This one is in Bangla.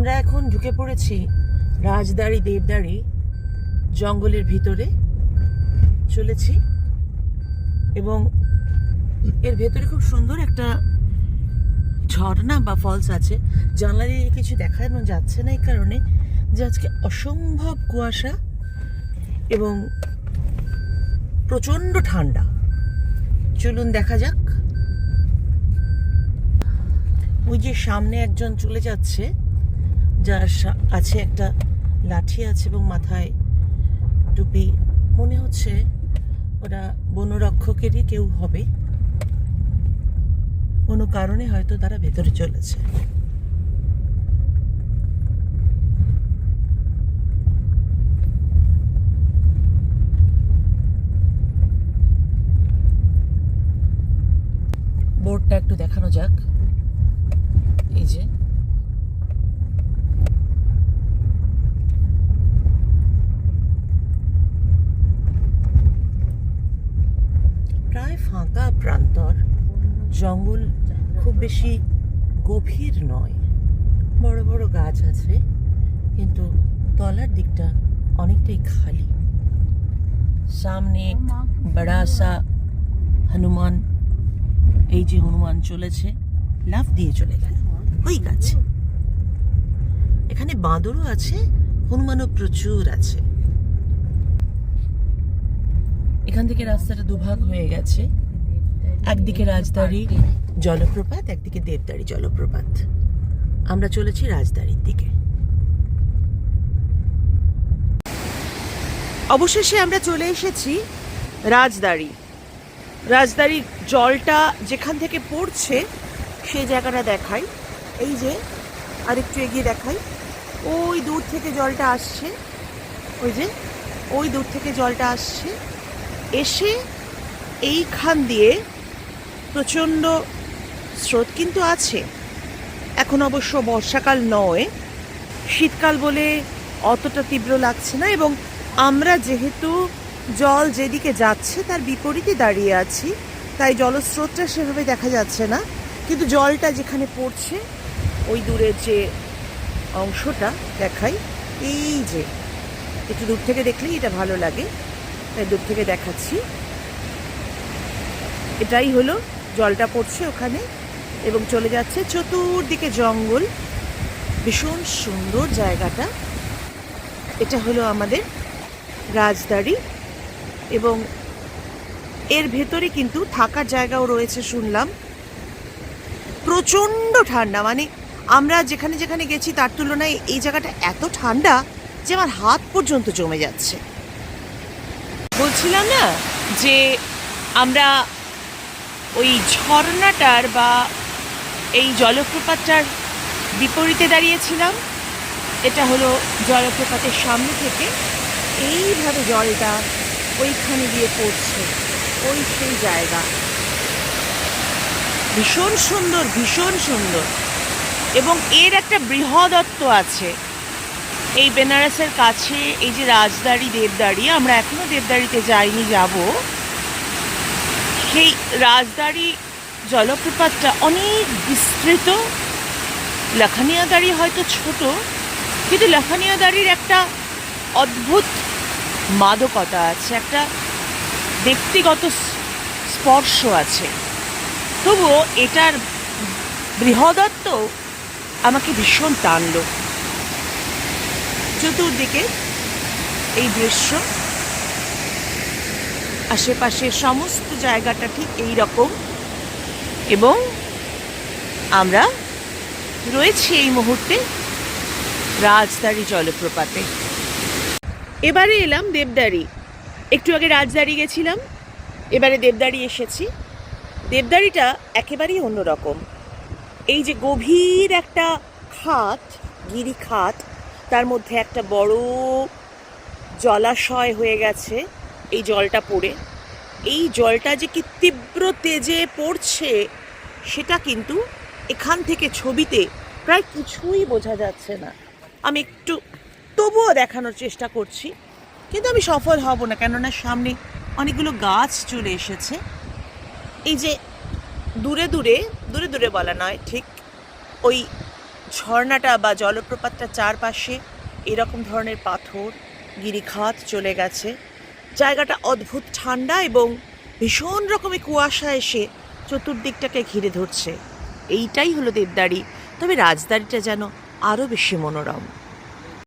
আমরা এখন ঢুকে পড়েছি রাজদাড়ি দেবদাড়ি জঙ্গলের ভিতরে চলেছি এবং এর ভেতরে খুব সুন্দর একটা ঝর্ণা বা ফলস আছে। জানলা দিয়ে কিছু দেখানো যাচ্ছে না এই কারণে যে আজকে অসম্ভব কুয়াশা এবং প্রচন্ড ঠান্ডা। চলুন দেখা যাক। ওই যে সামনে একজন চলে যাচ্ছে, যার কাছে একটা লাঠি আছে এবং মাথায় টুপি, মনে হচ্ছে ওরা বনরক্ষকেরই কেউ হবে। কোনো কারণে হয়তো তারা ভেতরে চলেছে। বোর্ডটা একটু দেখানো যাক। এই যে প্রায় ফাঁকা প্রান্তর, জঙ্গল খুব বেশি গভীর নয়, বড় বড় গাছ আছে কিন্তু তলার দিকটা অনেকটাই খালি। সামনে বড়া সা হনুমান, এই যে হনুমান চলেছে, লাফ দিয়ে চলে গেল ওই গাছে। এখানে বাঁদরও আছে, হনুমানও প্রচুর আছে। এখান থেকে রাস্তাটা দুভাগ হয়ে গেছে, একদিকে রাজদাড়ি জলপ্রপাত, একদিকে দেবদাড়ি জলপ্রপাত। আমরা চলেছি রাজদাড়ির দিকে। অবশেষে আমরা চলে এসেছি রাজদাড়ি। রাজদাড়ির জলটা যেখান থেকে পড়ছে সেই জায়গাটা দেখাই। এই যে আরেকটু এগিয়ে দেখাই, ওই দূর থেকে জলটা আসছে, ওই যে ওই দূর থেকে জলটা আসছে, এসে এইখান দিয়ে প্রচণ্ড স্রোত কিন্তু আছে। এখন অবশ্য বর্ষাকাল নয়, শীতকাল বলে অতটা তীব্র লাগছে না। এবং আমরা যেহেতু জল যেদিকে যাচ্ছে তার বিপরীতে দাঁড়িয়ে আছি, তাই জলস্রোতটা সেভাবে দেখা যাচ্ছে না, কিন্তু জলটা যেখানে পড়ছে ওই দূরের যে অংশটা দেখাই। এই যে একটু দূর থেকে দেখলেই এটা ভালো লাগে, তাই দূর থেকে দেখাচ্ছি। এটাই হলো জলটা পড়ছে ওখানে এবং চলে যাচ্ছে চতুর্দিকে জঙ্গল, ভীষণ সুন্দর জায়গাটা। এটা হলো আমাদের রাজদাড়ি এবং এর ভেতরে কিন্তু থাকার জায়গাও রয়েছে শুনলাম। প্রচণ্ড ঠান্ডা, মানে আমরা যেখানে যেখানে গেছি তার তুলনায় এই জায়গাটা এত ঠান্ডা যে আমার হাত পর্যন্ত জমে যাচ্ছে। বলছিলাম না যে আমরা ওই ঝর্ণাটার বা এই জলপ্রপাতটার বিপরীতে দাঁড়িয়েছিলাম। এটা হলো জলপ্রপাতের সামনে থেকে এইভাবে জলটা ওইখানে গিয়ে পড়ছে, ওই সেই জায়গা। ভীষণ সুন্দর, ভীষণ সুন্দর। এবং এর একটা বৃহদত্ব আছে এই বেনারসের কাছে। এই যে রাজদাড়ি দেবদাড়ি, আমরা এখনো দেবদাড়িতে যাইনি, যাব। সেই রাজদাড়ি জলপ্রপাতটা অনেক বিস্তৃত। লাখানিয়াদাড়ি হয়তো ছোট, কিন্তু লাখানিয়াদাড়ির একটা অদ্ভুত মাদকতা আছে, একটা ব্যক্তিগত স্পর্শ আছে। তবুও এটার বৃহদত্ব আমাকে ভীষণ টানল। চতুর্দিকে এই দৃশ্য, আশেপাশের সমস্ত জায়গাটা ঠিক এই রকম। এবং আমরা রয়েছি এই মুহূর্তে রাজদাড়ি জলপ্রপাতে। এবারে এলাম দেবদাড়ি। একটু আগে রাজদাড়ি গেছিলাম, এবারে দেবদাড়ি এসেছি। দেবদাড়িটা একেবারেই অন্যরকম। এই যে গভীর একটা খাত, গিরি খাত, তার মধ্যে একটা বড় জলাশয় হয়ে গেছে এই জলটা পড়ে। এই জলটা যে কি তীব্র তেজে পড়ছে সেটা কিন্তু এখান থেকে ছবিতে প্রায় কিছুই বোঝা যাচ্ছে না। আমি একটু তবুও দেখানোর চেষ্টা করছি, কিন্তু আমি সফল হব না, কেননা সামনে অনেকগুলো গাছ চলে এসেছে। এই যে দূরে দূরে, দূরে দূরে বলা নয়, ঠিক ওই ঝর্ণাটা বা জলপ্রপাতটা চারপাশে এরকম ধরনের পাথর গিরিখাত চলে গেছে। জায়গাটা অদ্ভুত ঠান্ডা এবং ভীষণ রকমের কুয়াশা এসে চতুর্দিকটাকে ঘিরে ধরছে। এইটাই হলো দেবদাড়ি, তবে রাজদাড়িটা যেন আরও বেশি মনোরম।